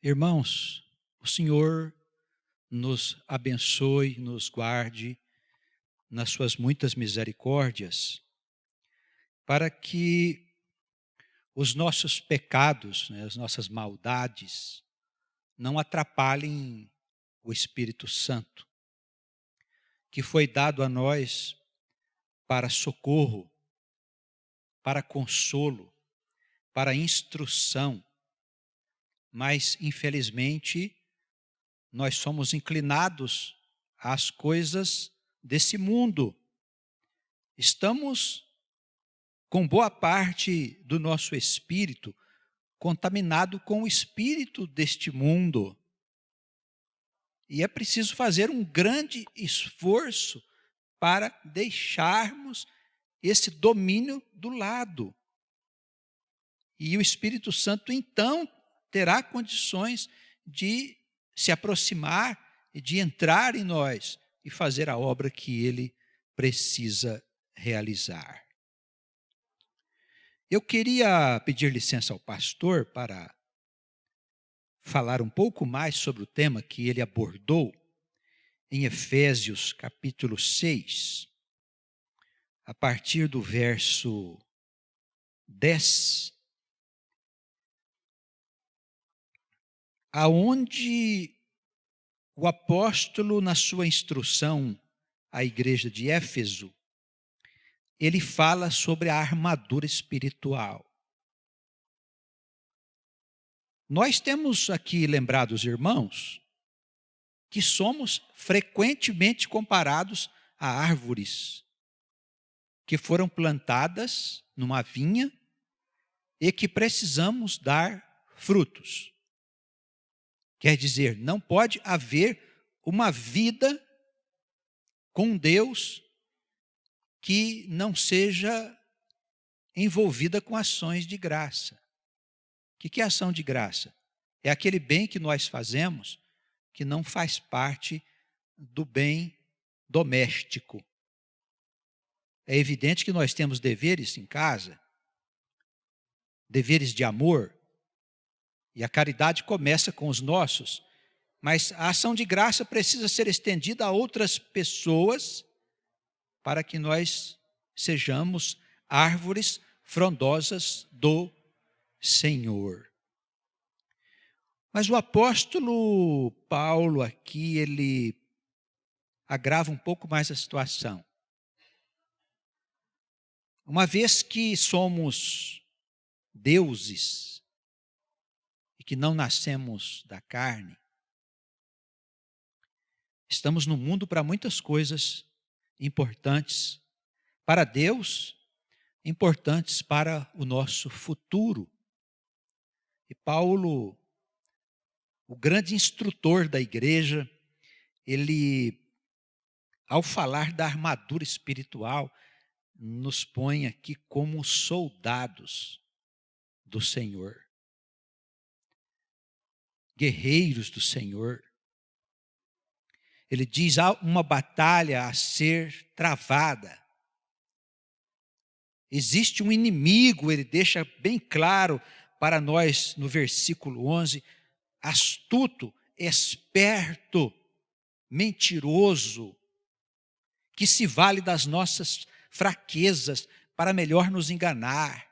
Irmãos, o Senhor nos abençoe, nos guarde nas suas muitas misericórdias, para que os nossos pecados, as nossas maldades, não atrapalhem o Espírito Santo, que foi dado a nós para socorro, para consolo, para instrução, mas infelizmente nós somos inclinados às coisas desse mundo. Estamos com boa parte do nosso espírito contaminado com o espírito deste mundo. E é preciso fazer um grande esforço para deixarmos esse domínio do lado. E o Espírito Santo, então, terá condições de se aproximar e de entrar em nós e fazer a obra que ele precisa realizar. Eu queria pedir licença ao pastor para falar um pouco mais sobre o tema que ele abordou em Efésios capítulo 6, a partir do verso 10, aonde o apóstolo, na sua instrução à igreja de Éfeso, ele fala sobre a armadura espiritual. Nós temos aqui lembrado os irmãos que somos frequentemente comparados a árvores que foram plantadas numa vinha e que precisamos dar frutos. Quer dizer, não pode haver uma vida com Deus que não seja envolvida com ações de graça. O que é ação de graça? É aquele bem que nós fazemos que não faz parte do bem doméstico. É evidente que nós temos deveres em casa, deveres de amor, e a caridade começa com os nossos, mas a ação de graça precisa ser estendida a outras pessoas para que nós sejamos árvores frondosas do Senhor. Mas o apóstolo Paulo aqui, ele agrava um pouco mais a situação. Uma vez que somos deuses e que não nascemos da carne, estamos no mundo para muitas coisas importantes. Para Deus, importantes para o nosso futuro. E Paulo, o grande instrutor da igreja, ele, ao falar da armadura espiritual, nos põe aqui como soldados do Senhor, guerreiros do Senhor. Ele diz: há uma batalha a ser travada. Existe um inimigo, ele deixa bem claro para nós no versículo 11, astuto, esperto, mentiroso, que se vale das nossas fraquezas para melhor nos enganar,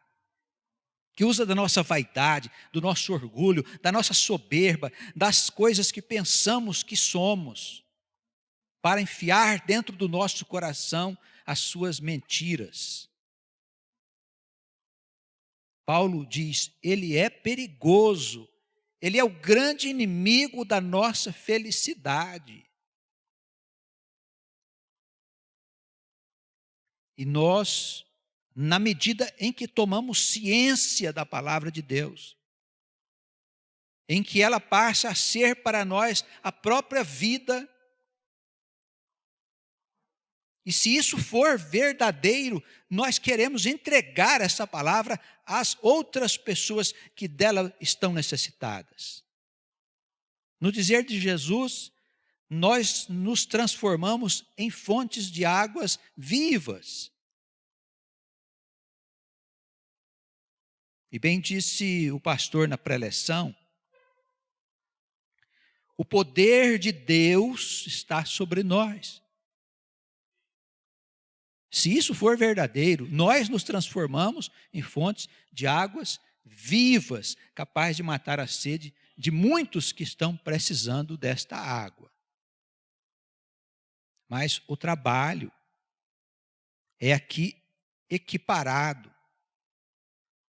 que usa da nossa vaidade, do nosso orgulho, da nossa soberba, das coisas que pensamos que somos, para enfiar dentro do nosso coração as suas mentiras. Paulo diz, ele é perigoso, ele é o grande inimigo da nossa felicidade. E nós, na medida em que tomamos ciência da palavra de Deus, em que ela passa a ser para nós a própria vida, e se isso for verdadeiro, nós queremos entregar essa palavra às outras pessoas que dela estão necessitadas. No dizer de Jesus, nós nos transformamos em fontes de águas vivas. E bem disse o pastor na preleção, O poder de Deus está sobre nós. Se isso for verdadeiro, nós nos transformamos em fontes de águas vivas, capazes de matar a sede de muitos que estão precisando desta água. Mas o trabalho é aqui equiparado,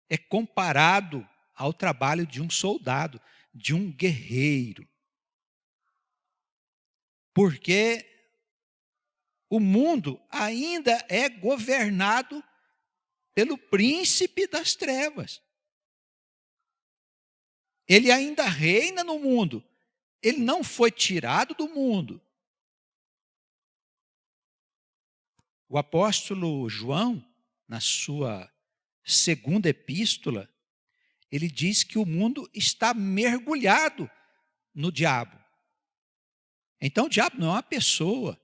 é comparado ao trabalho de um soldado, de um guerreiro. Porque o mundo ainda é governado pelo príncipe das trevas. Ele ainda reina no mundo. Ele não foi tirado do mundo. O apóstolo João, na sua segunda epístola, ele diz que o mundo está mergulhado no diabo. Então o diabo não é uma pessoa.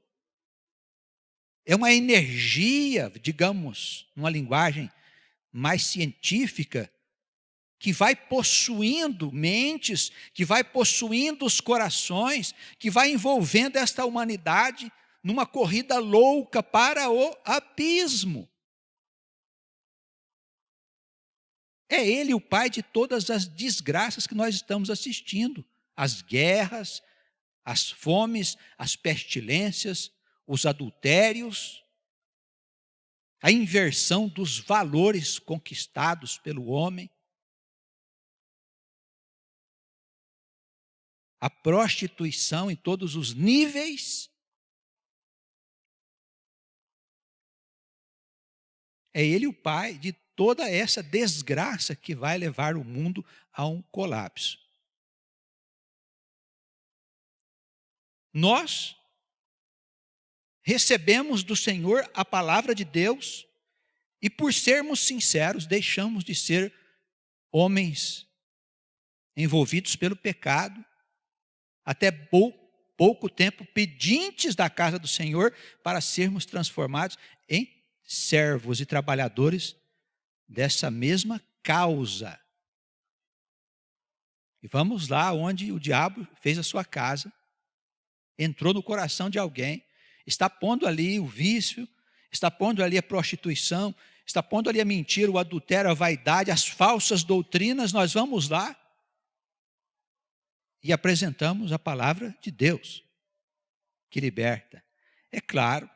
É uma energia, digamos, numa linguagem mais científica, que vai possuindo mentes, que vai possuindo os corações, que vai envolvendo esta humanidade numa corrida louca para o abismo. É ele o pai de todas as desgraças que nós estamos assistindo. As guerras, as fomes, as pestilências, os adultérios, a inversão dos valores conquistados pelo homem, a prostituição em todos os níveis. É ele o pai de toda essa desgraça que vai levar o mundo a um colapso. Nós recebemos do Senhor a palavra de Deus e, por sermos sinceros, deixamos de ser homens envolvidos pelo pecado, até pouco tempo pedintes da casa do Senhor, para sermos transformados em servos e trabalhadores dessa mesma causa. E vamos lá onde o diabo fez a sua casa, entrou no coração de alguém, está pondo ali o vício, está pondo ali a prostituição, está pondo ali a mentira, o adultério, a vaidade, as falsas doutrinas. Nós vamos lá e apresentamos a palavra de Deus, que liberta. É claro,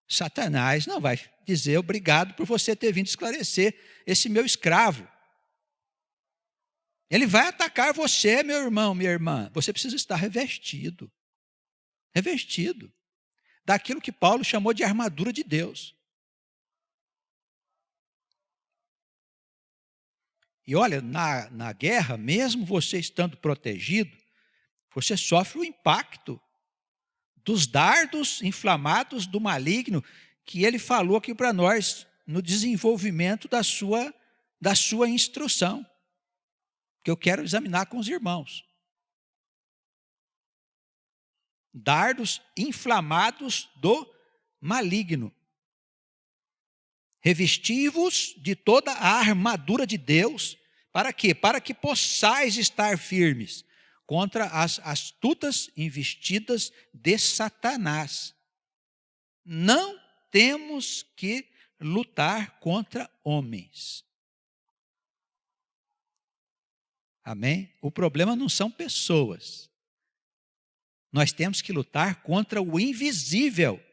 Satanás não vai dizer obrigado por você ter vindo esclarecer esse meu escravo. Ele vai atacar você, meu irmão, minha irmã. Você precisa estar revestido daquilo que Paulo chamou de armadura de Deus. E olha, na guerra, mesmo você estando protegido, você sofre o impacto dos dardos inflamados do maligno, que ele falou aqui para nós no desenvolvimento da sua instrução, que eu quero examinar com os irmãos. Dardos inflamados do maligno. Revesti-vos de toda a armadura de Deus. Para quê? Para que possais estar firmes contra as astutas investidas de Satanás. Não temos que lutar contra homens. Amém? O problema não são pessoas. Nós temos que lutar contra o invisível.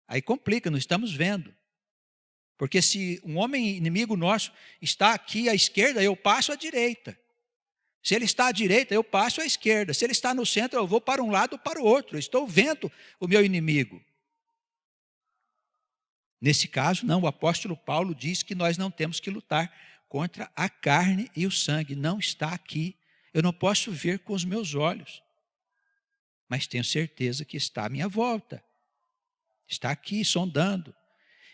Aí complica, não estamos vendo. Porque se um homem inimigo nosso está aqui à esquerda, eu passo à direita. Se ele está à direita, eu passo à esquerda. Se ele está no centro, eu vou para um lado ou para o outro. Eu estou vendo o meu inimigo. Nesse caso, não, o apóstolo Paulo diz que nós não temos que lutar contra a carne e o sangue. Não está aqui. Eu não posso ver com os meus olhos. Mas tenho certeza que está à minha volta. Está aqui sondando.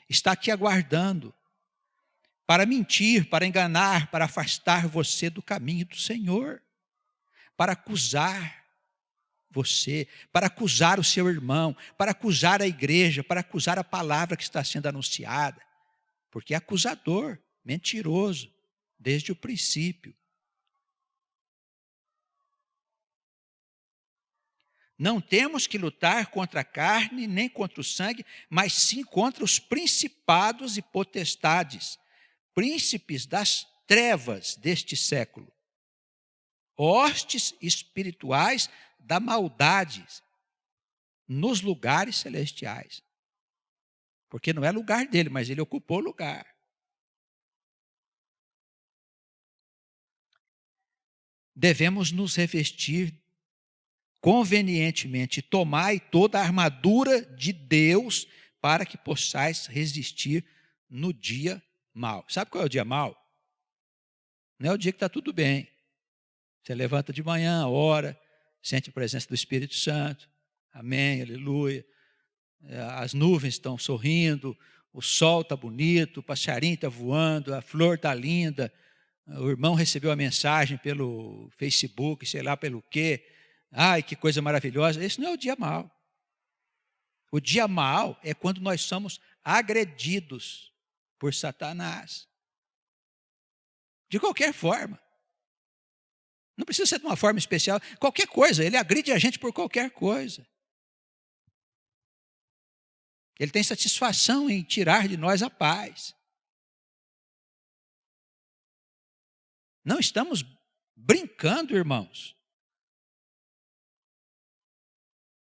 Está aqui aguardando. Para mentir, para enganar, para afastar você do caminho do Senhor. Para acusar você, para acusar o seu irmão, para acusar a igreja, para acusar a palavra que está sendo anunciada. Porque é acusador, mentiroso, desde o princípio. Não temos que lutar contra a carne, nem contra o sangue, mas sim contra os principados e potestades, príncipes das trevas deste século, hostes espirituais da maldade nos lugares celestiais. Porque não é lugar dele, mas ele ocupou o lugar. Devemos nos revestir convenientemente, tomai toda a armadura de Deus para que possais resistir no dia mau. Sabe qual é o dia mau? Não é o dia que está tudo bem. Você levanta de manhã, ora, sente a presença do Espírito Santo. Amém, aleluia. As nuvens estão sorrindo, o sol está bonito, o passarinho está voando, a flor está linda. O irmão recebeu a mensagem pelo Facebook, sei lá pelo quê. Ai, que coisa maravilhosa. Esse não é o dia mau. O dia mau é quando nós somos agredidos por Satanás. De qualquer forma. Não precisa ser de uma forma especial. Qualquer coisa, ele agride a gente por qualquer coisa. Ele tem satisfação em tirar de nós a paz. Não estamos brincando, irmãos.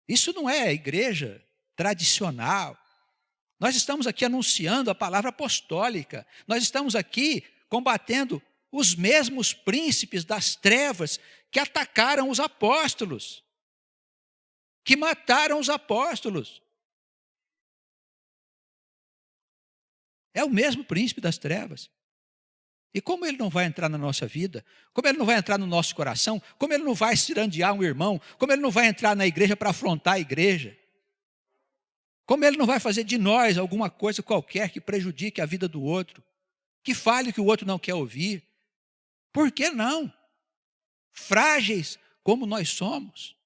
Isso não é a igreja tradicional. Nós estamos aqui anunciando a palavra apostólica. Nós estamos aqui combatendo os mesmos príncipes das trevas que atacaram os apóstolos, que mataram os apóstolos. É o mesmo príncipe das trevas. E como ele não vai entrar na nossa vida, como ele não vai entrar no nosso coração, como ele não vai cirandear um irmão, como ele não vai entrar na igreja para afrontar a igreja, como ele não vai fazer de nós alguma coisa qualquer que prejudique a vida do outro, que fale o que o outro não quer ouvir. Por que não? Frágeis como nós somos.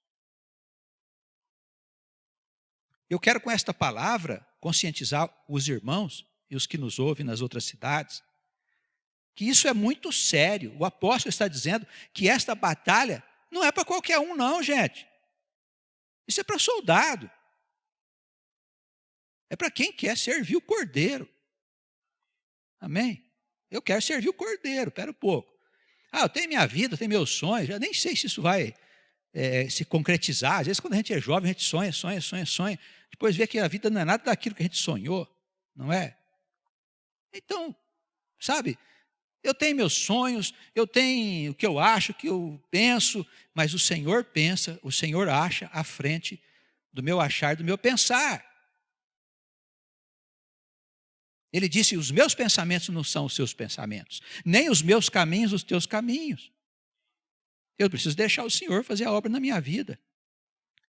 Eu quero com esta palavra conscientizar os irmãos e os que nos ouvem nas outras cidades, que isso é muito sério. O apóstolo está dizendo que esta batalha não é para qualquer um não, gente. Isso é para soldado. É para quem quer servir o Cordeiro. Amém? Eu quero servir o Cordeiro, espera um pouco. Eu tenho minha vida, eu tenho meus sonhos, já nem sei se isso vai se concretizar. Às vezes quando a gente é jovem, a gente sonha. Depois vê que a vida não é nada daquilo que a gente sonhou, não é? Então, sabe, eu tenho meus sonhos, eu tenho o que eu acho, o que eu penso, mas o Senhor pensa, o Senhor acha à frente do meu achar, do meu pensar. Ele disse, os meus pensamentos não são os seus pensamentos, nem os meus caminhos os teus caminhos. Eu preciso deixar o Senhor fazer a obra na minha vida.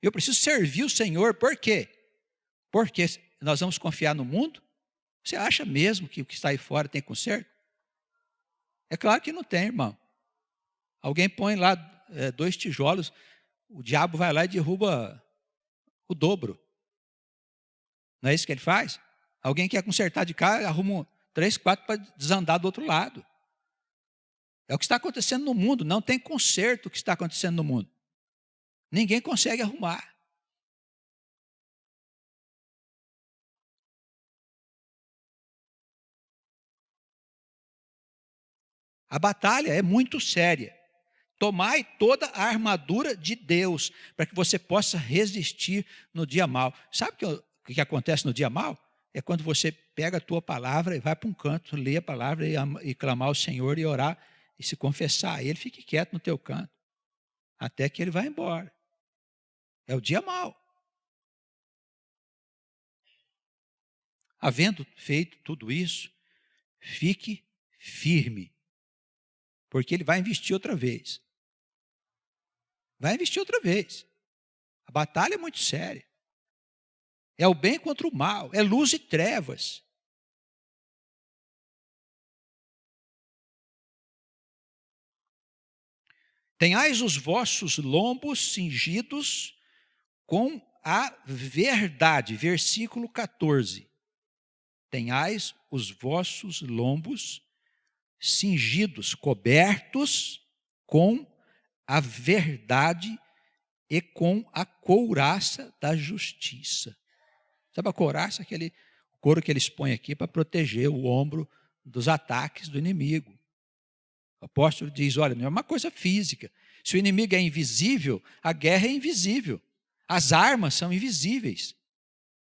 Eu preciso servir o Senhor, por quê? Porque nós vamos confiar no mundo? Você acha mesmo que o que está aí fora tem conserto? É claro que não tem, irmão. Alguém põe lá 2 tijolos, o diabo vai lá e derruba o dobro. Não é isso que ele faz? Alguém quer consertar de cá, arruma 3, 4 para desandar do outro lado. É o que está acontecendo no mundo, não tem conserto o que está acontecendo no mundo. Ninguém consegue arrumar. A batalha é muito séria. Tomai toda a armadura de Deus, para que você possa resistir no dia mau. Sabe o que acontece no dia mau? É quando você pega a tua palavra e vai para um canto, lê a palavra e clamar ao Senhor e orar e se confessar a Ele, fique quieto no teu canto, até que Ele vá embora. É o dia mau. Havendo feito tudo isso, fique firme, porque Ele vai investir outra vez. Vai investir outra vez. A batalha é muito séria. É o bem contra o mal, é luz e trevas. Tenhais os vossos lombos cingidos com a verdade. Versículo 14. Tenhais os vossos lombos cingidos, cobertos com a verdade e com a couraça da justiça. Sabe a couraça? Aquele couro que eles põem aqui para proteger o ombro dos ataques do inimigo. O apóstolo diz, olha, não é uma coisa física. Se o inimigo é invisível, a guerra é invisível. As armas são invisíveis.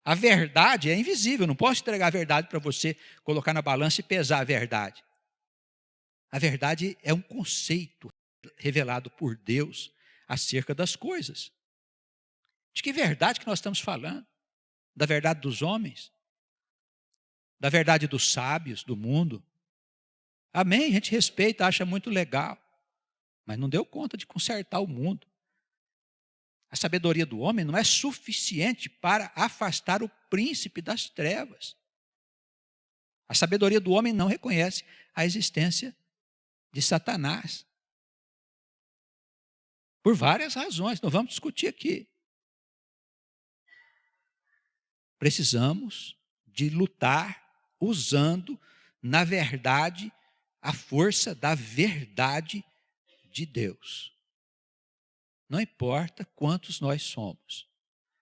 A verdade é invisível. Eu não posso entregar a verdade para você, colocar na balança e pesar a verdade. A verdade é um conceito revelado por Deus acerca das coisas. De que verdade que nós estamos falando? Da verdade dos homens? Da verdade dos sábios do mundo? Amém, a gente respeita, acha muito legal, mas não deu conta de consertar o mundo. A sabedoria do homem não é suficiente para afastar o príncipe das trevas. A sabedoria do homem não reconhece a existência de Satanás. Por várias razões, nós vamos discutir aqui. Precisamos de lutar usando, na verdade, a força da verdade de Deus. Não importa quantos nós somos.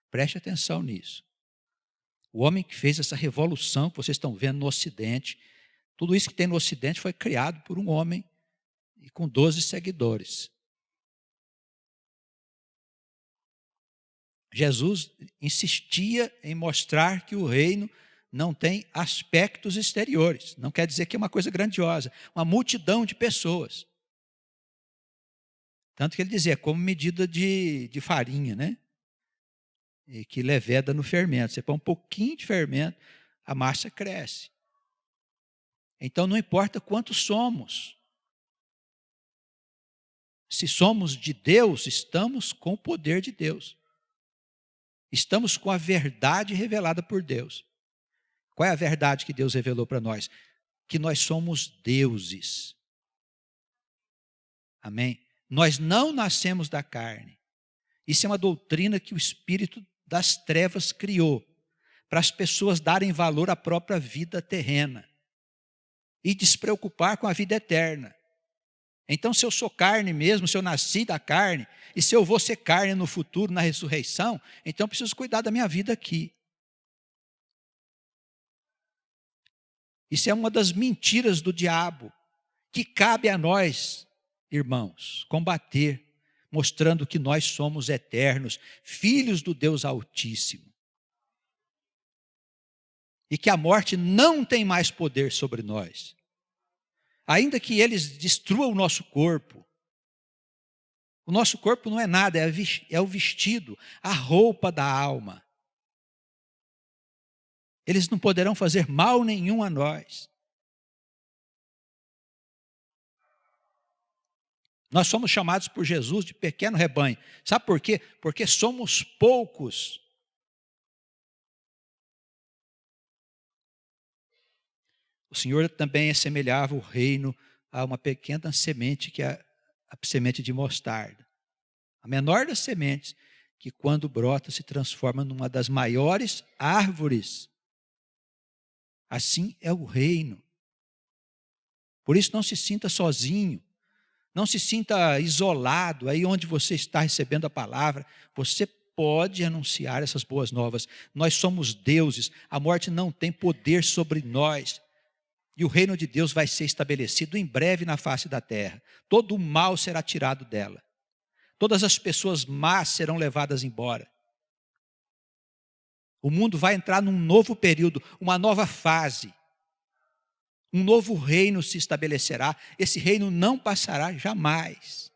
Preste atenção nisso. O homem que fez essa revolução que vocês estão vendo no Ocidente, tudo isso que tem no Ocidente foi criado por um homem e com 12 seguidores. Jesus insistia em mostrar que o reino não tem aspectos exteriores. Não quer dizer que é uma coisa grandiosa. Uma multidão de pessoas. Tanto que ele dizia, como medida de farinha, né? E que leveda no fermento. Você põe um pouquinho de fermento, a massa cresce. Então não importa quantos somos. Se somos de Deus, estamos com o poder de Deus. Estamos com a verdade revelada por Deus. Qual é a verdade que Deus revelou para nós? Que nós somos deuses. Amém? Nós não nascemos da carne. Isso é uma doutrina que o espírito das trevas criou para as pessoas darem valor à própria vida terrena e despreocupar com a vida eterna. Então, se eu sou carne mesmo, se eu nasci da carne, e se eu vou ser carne no futuro, na ressurreição, então eu preciso cuidar da minha vida aqui. Isso é uma das mentiras do diabo, que cabe a nós, irmãos, combater, mostrando que nós somos eternos, filhos do Deus Altíssimo. E que a morte não tem mais poder sobre nós. Ainda que eles destruam o nosso corpo não é nada, é o vestido, a roupa da alma. Eles não poderão fazer mal nenhum a nós. Nós somos chamados por Jesus de pequeno rebanho. Sabe por quê? Porque somos poucos. O Senhor também assemelhava o reino a uma pequena semente, que é a semente de mostarda. A menor das sementes, que quando brota se transforma numa das maiores árvores. Assim é o reino. Por isso não se sinta sozinho. Não se sinta isolado aí onde você está recebendo a palavra. Você pode anunciar essas boas novas. Nós somos deuses. A morte não tem poder sobre nós. E o reino de Deus vai ser estabelecido em breve na face da terra. Todo o mal será tirado dela. Todas as pessoas más serão levadas embora. O mundo vai entrar num novo período, uma nova fase. Um novo reino se estabelecerá. Esse reino não passará jamais.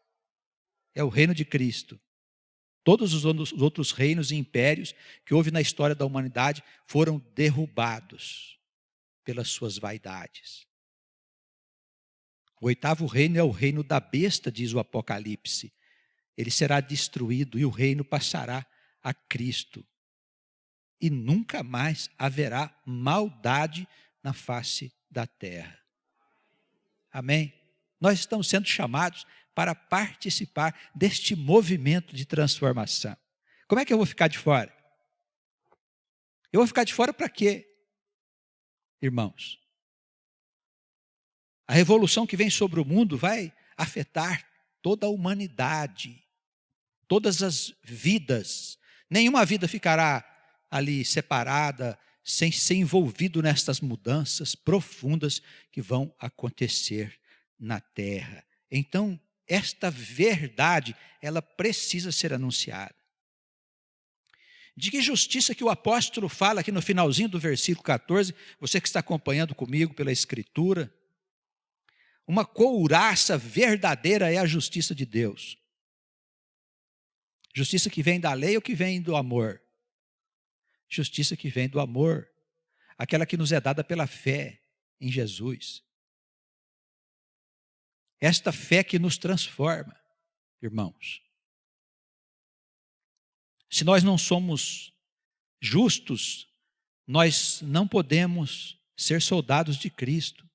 É o reino de Cristo. Todos os outros reinos e impérios que houve na história da humanidade foram derrubados pelas suas vaidades. O oitavo reino é o reino da besta, diz o Apocalipse. Ele será destruído e o reino passará a Cristo. E nunca mais haverá maldade na face da terra. Amém? Nós estamos sendo chamados para participar deste movimento de transformação. Como é que eu vou ficar de fora? Eu vou ficar de fora para quê, irmãos? A revolução que vem sobre o mundo vai afetar toda a humanidade. todas as vidas. Nenhuma vida ficará ali separada, sem ser envolvido nestas mudanças profundas que vão acontecer na terra. Então, esta verdade, ela precisa ser anunciada. De que justiça que o apóstolo fala aqui no finalzinho do versículo 14, você que está acompanhando comigo pela Escritura, uma couraça verdadeira é a justiça de Deus. Justiça que vem da lei ou que vem do amor? Justiça que vem do amor, aquela que nos é dada pela fé em Jesus. Esta fé que nos transforma, irmãos. Se nós não somos justos, nós não podemos ser soldados de Cristo.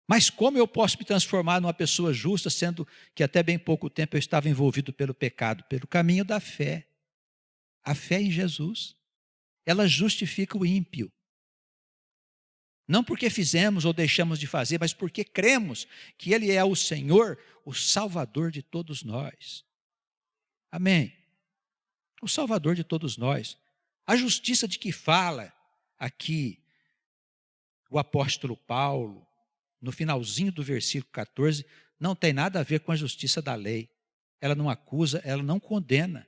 Mas como eu posso me transformar numa pessoa justa, sendo que até bem pouco tempo eu estava envolvido pelo pecado? Pelo caminho da fé. A fé em Jesus, ela justifica o ímpio. Não porque fizemos ou deixamos de fazer, mas porque cremos que Ele é o Senhor, o Salvador de todos nós. Amém. O Salvador de todos nós. A justiça de que fala aqui o apóstolo Paulo, no finalzinho do versículo 14, não tem nada a ver com a justiça da lei. Ela não acusa, ela não condena.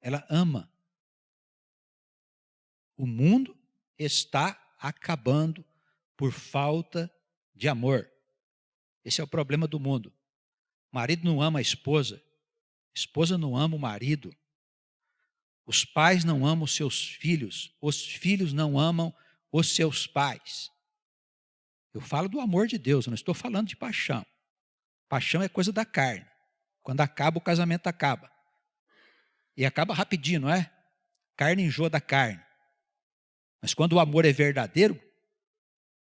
Ela ama. O mundo está acabando por falta de amor. Esse é o problema do mundo. O marido não ama a esposa não ama o marido. Os pais não amam os seus os filhos não amam os seus pais. Eu falo do amor de Deus, eu não estou falando de paixão. Paixão é coisa da carne. Quando acaba, o casamento acaba. E acaba rapidinho, não é? Carne enjoa da carne. Mas quando o amor é verdadeiro,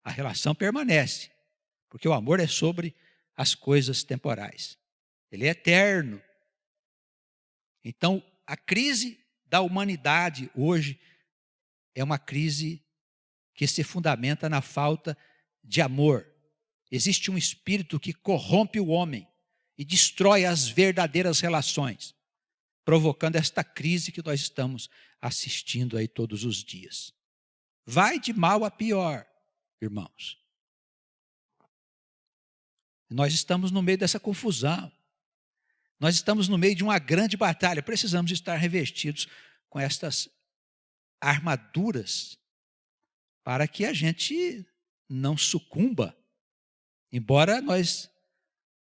a relação permanece. Porque o amor é sobre as coisas temporais. Ele é eterno. Então, a crise da humanidade hoje é uma crise que se fundamenta na falta de amor. Existe um espírito que corrompe o homem e destrói as verdadeiras relações, provocando esta crise que nós estamos assistindo aí todos os dias. Vai de mal a pior, irmãos. Nós estamos no meio dessa confusão. Nós estamos no meio de uma grande batalha. Precisamos estar revestidos com estas armaduras para que a gente não sucumba, embora nós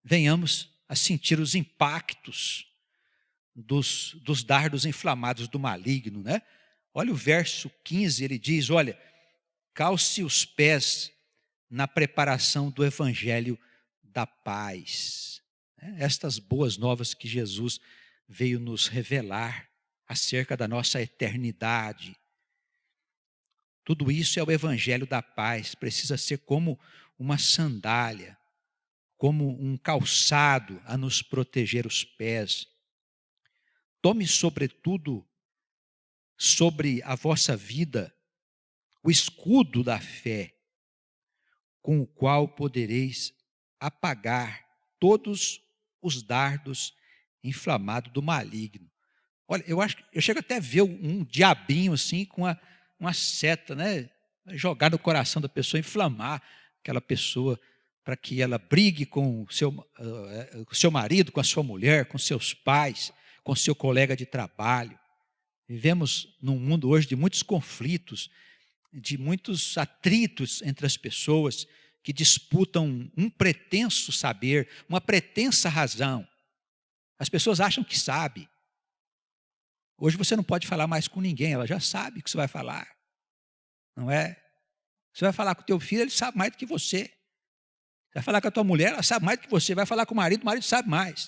venhamos a sentir os impactos dos dardos inflamados do maligno, né? Olha o verso 15, ele diz, olha, calce os pés na preparação do evangelho da paz. Estas boas novas que Jesus veio nos revelar acerca da nossa eternidade. Tudo isso é o evangelho da paz, precisa ser como uma sandália, como um calçado a nos proteger os pés. Tome sobretudo sobre a vossa vida o escudo da fé, com o qual podereis apagar todos os dardos inflamados do maligno. Olha, eu chego até a ver um diabinho assim com uma seta, né? Jogar no coração da pessoa, inflamar aquela pessoa para que ela brigue com o seu marido, com a sua mulher, com seus pais, com seu colega de trabalho. Vivemos num mundo hoje de muitos conflitos, de muitos atritos entre as pessoas que disputam um pretenso saber, uma pretensa razão. As pessoas acham que sabe. Hoje você não pode falar mais com ninguém, ela já sabe o que você vai falar. Não é? Você vai falar com o teu filho, ele sabe mais do que você. Você vai falar com a tua mulher, ela sabe mais do que você. Vai falar com o marido sabe mais.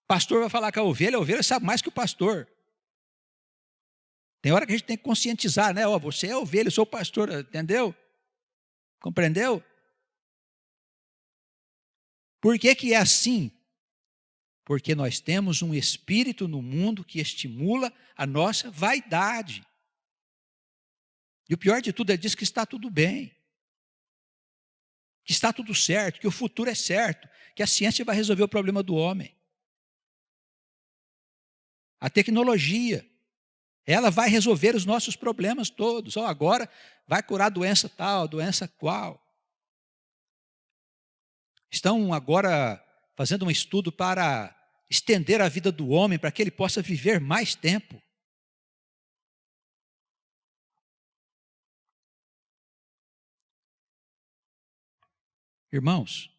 O pastor vai falar com a ovelha sabe mais que o pastor. Tem hora que a gente tem que conscientizar, né? Você é ovelha, eu sou o pastor, entendeu? Compreendeu? Por que é assim? Porque nós temos um espírito no mundo que estimula a nossa vaidade. E o pior de tudo, ele diz que está tudo bem, que está tudo certo, que o futuro é certo, que a ciência vai resolver o problema do homem. A tecnologia, ela vai resolver os nossos problemas todos. Agora vai curar doença tal, doença qual. Estão agora fazendo um estudo para estender a vida do homem, para que ele possa viver mais tempo. Irmãos,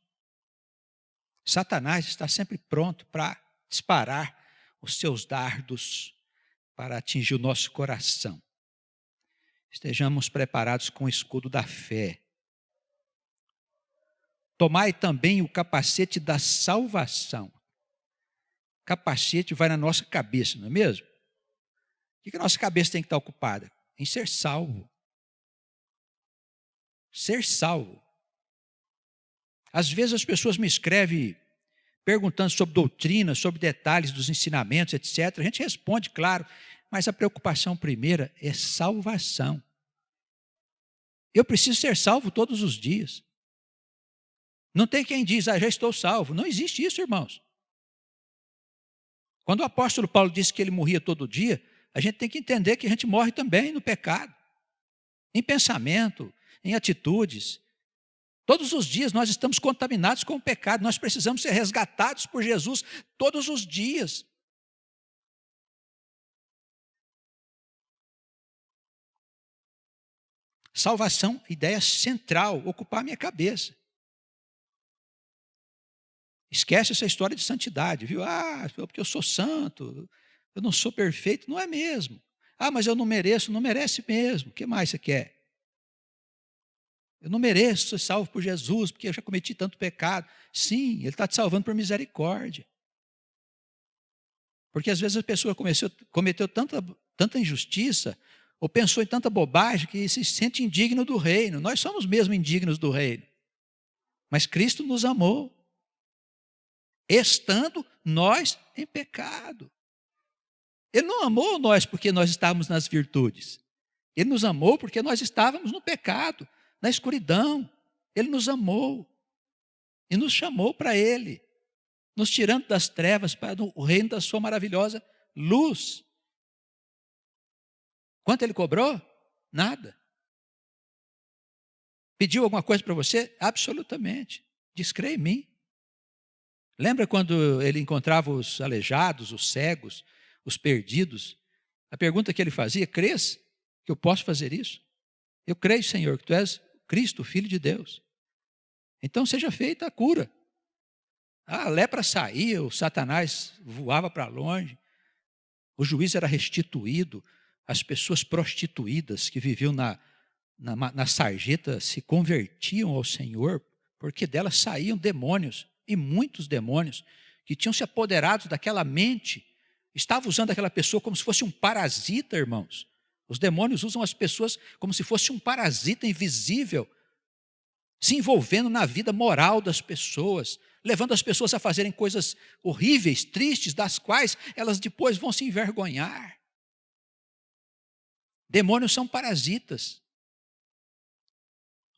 Satanás está sempre pronto para disparar os seus dardos para atingir o nosso coração. Estejamos preparados com o escudo da fé. Tomai também o capacete da salvação. Capacete vai na nossa cabeça, não é mesmo? O que a nossa cabeça tem que estar ocupada? Em ser salvo. Ser salvo. Às vezes as pessoas me escrevem perguntando sobre doutrina, sobre detalhes dos ensinamentos, etc. A gente responde, claro, mas a preocupação primeira é salvação. Eu preciso ser salvo todos os dias. Não tem quem diz, já estou salvo. Não existe isso, irmãos. Quando o apóstolo Paulo disse que ele morria todo dia, a gente tem que entender que a gente morre também no pecado, em pensamento, em atitudes. Todos os dias nós estamos contaminados com o pecado, nós precisamos ser resgatados por Jesus todos os dias. Salvação, ideia central, ocupar a minha cabeça. Esquece essa história de santidade, viu? Porque eu sou santo, eu não sou perfeito, não é mesmo. Mas eu não mereço, não merece mesmo. O que mais você quer? Eu não mereço ser salvo por Jesus, porque eu já cometi tanto pecado. Sim, Ele está te salvando por misericórdia. Porque às vezes a pessoa cometeu tanta injustiça, ou pensou em tanta bobagem, que se sente indigno do reino. Nós somos mesmo indignos do reino. Mas Cristo nos amou, estando nós em pecado. Ele não amou nós porque nós estávamos nas virtudes. Ele nos amou porque nós estávamos no pecado, na escuridão. Ele nos amou e nos chamou para Ele, nos tirando das trevas para o reino da sua maravilhosa luz. Quanto Ele cobrou? Nada. Pediu alguma coisa para você? Absolutamente. Diz, crê em mim. Lembra quando Ele encontrava os aleijados, os cegos, os perdidos? A pergunta que Ele fazia, crês que eu posso fazer isso? Eu creio, Senhor, que Tu és Cristo, Filho de Deus. Então seja feita a cura. A lepra saía, o Satanás voava para longe, o juízo era restituído, as pessoas prostituídas que viviam na sarjeta se convertiam ao Senhor, porque delas saíam demônios, e muitos demônios, que tinham se apoderado daquela mente, estavam usando aquela pessoa como se fosse um parasita, irmãos. Os demônios usam as pessoas como se fosse um parasita invisível, se envolvendo na vida moral das pessoas, levando as pessoas a fazerem coisas horríveis, tristes, das quais elas depois vão se envergonhar. Demônios são parasitas.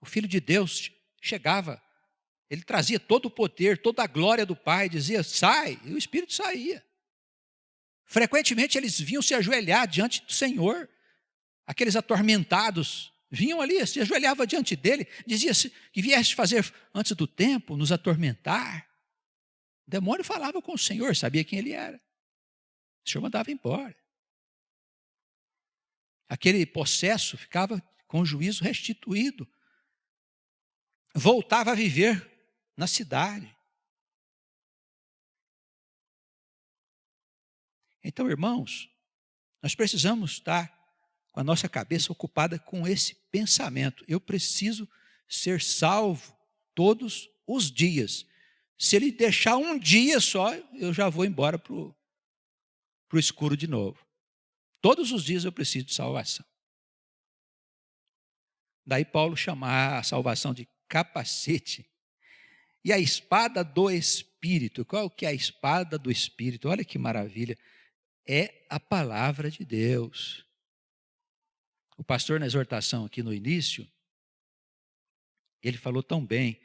O Filho de Deus chegava, ele trazia todo o poder, toda a glória do Pai, dizia, sai, e o Espírito saía. Frequentemente eles vinham se ajoelhar diante do Senhor, aqueles atormentados, vinham ali, se ajoelhavam diante dele, dizia que vieste fazer antes do tempo, nos atormentar. O demônio falava com o Senhor, sabia quem ele era. O Senhor mandava embora. Aquele possesso ficava com o juízo restituído. Voltava a viver na cidade. Então, irmãos, nós precisamos estar com a nossa cabeça ocupada com esse pensamento. Eu preciso ser salvo todos os dias. Se Ele deixar um dia só, eu já vou embora para o escuro de novo. Todos os dias eu preciso de salvação. Daí Paulo chama a salvação de capacete. E a espada do Espírito. Qual que é a espada do Espírito? Olha que maravilha. É a palavra de Deus. O pastor, na exortação aqui no início, ele falou tão bem.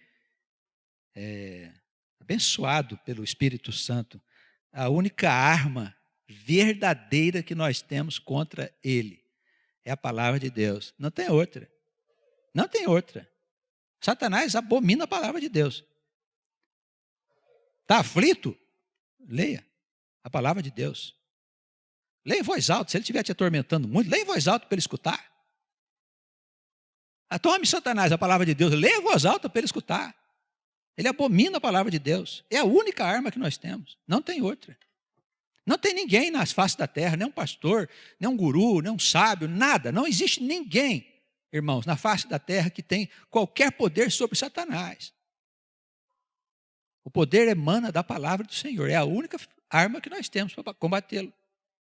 abençoado pelo Espírito Santo, a única arma verdadeira que nós temos contra ele é a palavra de Deus. Não tem outra. Não tem outra. Satanás abomina a palavra de Deus. Está aflito? Leia a palavra de Deus. Leia em voz alta. Se ele estiver te atormentando muito, leia em voz alta para ele escutar. Tome, Satanás, a palavra de Deus. Leia em voz alta para ele escutar. Ele abomina a palavra de Deus. É a única arma que nós temos. Não tem outra. Não tem ninguém nas faces da terra, nem um pastor, nem um guru, nem um sábio, nada. Não existe ninguém, irmãos, na face da terra que tem qualquer poder sobre Satanás. O poder emana da palavra do Senhor. É a única arma que nós temos para combatê-lo.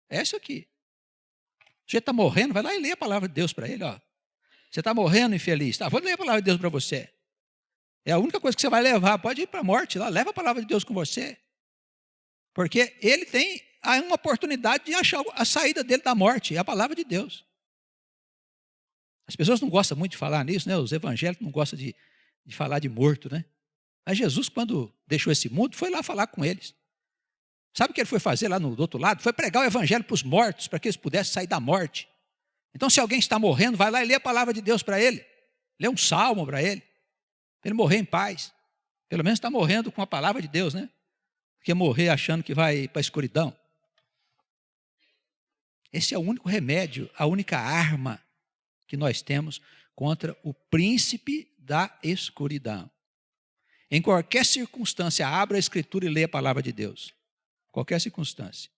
É isso aqui. Você está morrendo, vai lá e lê a palavra de Deus para ele. Ó. Você está morrendo, infeliz. Tá, vou ler a palavra de Deus para você. É a única coisa que você vai levar. Pode ir para a morte lá, leva a palavra de Deus com você. Porque ele tem uma oportunidade de achar a saída dele da morte. É a palavra de Deus. As pessoas não gostam muito de falar nisso, né? Os evangélicos não gostam de falar de morto, né? Mas Jesus, quando deixou esse mundo, foi lá falar com eles. Sabe o que ele foi fazer lá do outro lado? Foi pregar o evangelho para os mortos, para que eles pudessem sair da morte. Então, se alguém está morrendo, vai lá e lê a palavra de Deus para ele. Lê um salmo para ele morrer em paz. Pelo menos está morrendo com a palavra de Deus, né? Porque morrer achando que vai para a escuridão. Esse é o único remédio, a única arma que nós temos contra o príncipe da escuridão. Em qualquer circunstância, abra a Escritura e leia a palavra de Deus. Qualquer circunstância.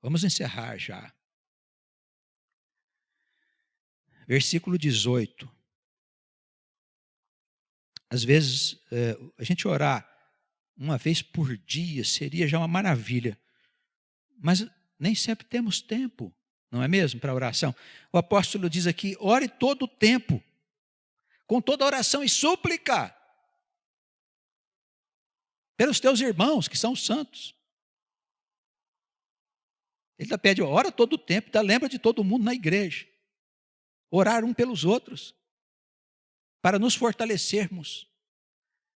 Vamos encerrar já. Versículo 18. Às vezes, a gente orar uma vez por dia seria já uma maravilha. Mas nem sempre temos tempo, não é mesmo, para oração? O apóstolo diz aqui, ore todo o tempo, com toda oração e súplica, pelos teus irmãos, que são santos. Ele pede, ora todo o tempo, lembra de todo mundo na igreja. Orar um pelos outros, para nos fortalecermos,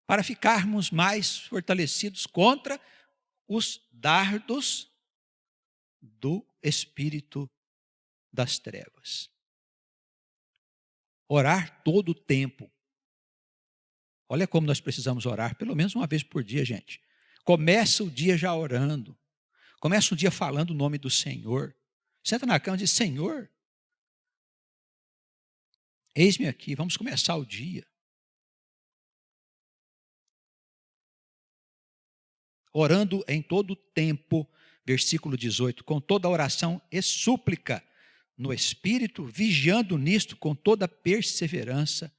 para ficarmos mais fortalecidos contra os dardos do espírito das trevas. Orar todo o tempo. Olha como nós precisamos orar, pelo menos uma vez por dia, gente. Começa o dia já orando. Começa o dia falando o nome do Senhor. Senta na cama e diz, Senhor, eis-me aqui, vamos começar o dia. Orando em todo o tempo, versículo 18, com toda oração e súplica no Espírito, vigiando nisto com toda perseverança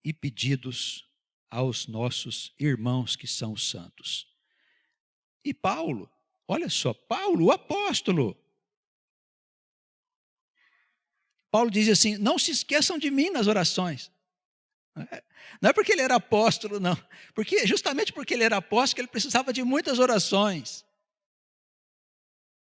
e pedidos aos nossos irmãos que são os santos. E Paulo, olha só, Paulo, o apóstolo. Paulo diz assim, não se esqueçam de mim nas orações. Não é porque ele era apóstolo, não. Justamente porque ele era apóstolo, que ele precisava de muitas orações.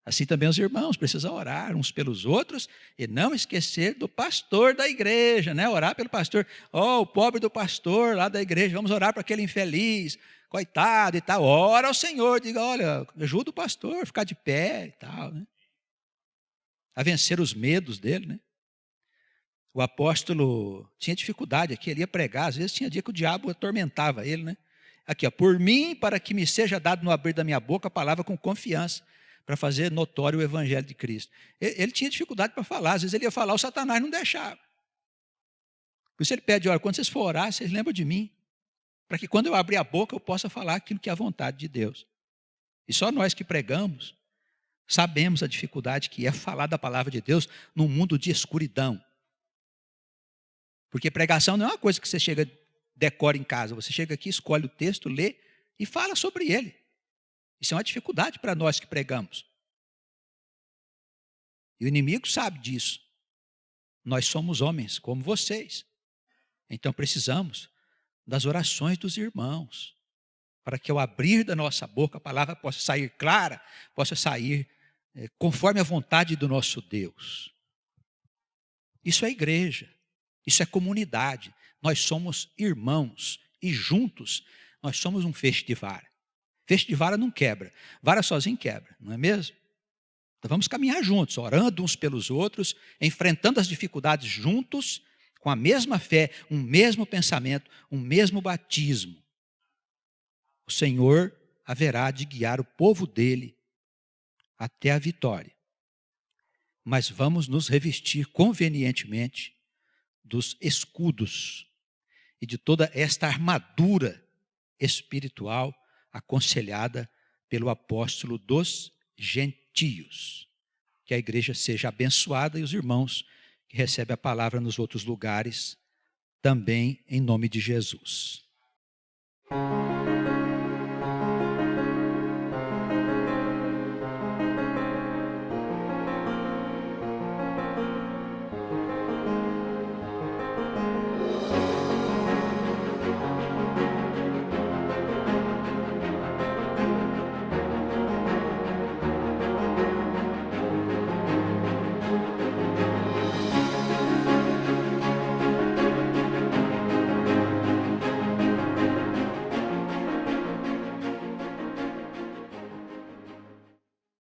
Assim também os irmãos precisam orar uns pelos outros e não esquecer do pastor da igreja, né? Orar pelo pastor. O pobre do pastor lá da igreja, vamos orar para aquele infeliz, coitado e tal. Ora ao Senhor, diga, olha, ajuda o pastor a ficar de pé e tal, né? A vencer os medos dele, né? O apóstolo tinha dificuldade aqui, ele ia pregar, às vezes tinha dia que o diabo atormentava ele, né? Aqui, ó, por mim, para que me seja dado no abrir da minha boca a palavra com confiança, para fazer notório o evangelho de Cristo. Ele tinha dificuldade para falar, às vezes ele ia falar, o Satanás não deixava. Por isso ele pede, olha, quando vocês for orar, vocês lembram de mim, para que quando eu abrir a boca eu possa falar aquilo que é a vontade de Deus. E só nós que pregamos, sabemos a dificuldade que é falar da palavra de Deus num mundo de escuridão. Porque pregação não é uma coisa que você chega, decora em casa. Você chega aqui, escolhe o texto, lê e fala sobre ele. Isso é uma dificuldade para nós que pregamos. E o inimigo sabe disso. Nós somos homens como vocês. Então precisamos das orações dos irmãos. Para que ao abrir da nossa boca a palavra possa sair clara, possa sair conforme a vontade do nosso Deus. Isso é igreja. Isso é comunidade. Nós somos irmãos e juntos Nós somos um feixe de vara. Feixe de vara não quebra. Vara sozinho quebra, não é mesmo? Então vamos caminhar juntos, orando uns pelos outros, enfrentando as dificuldades juntos, com a mesma fé, um mesmo pensamento, um mesmo batismo. O Senhor haverá de guiar o povo dele até a vitória. Mas vamos nos revestir convenientemente dos escudos e de toda esta armadura espiritual aconselhada pelo apóstolo dos gentios. Que a igreja seja abençoada e os irmãos que recebem a palavra nos outros lugares também em nome de Jesus.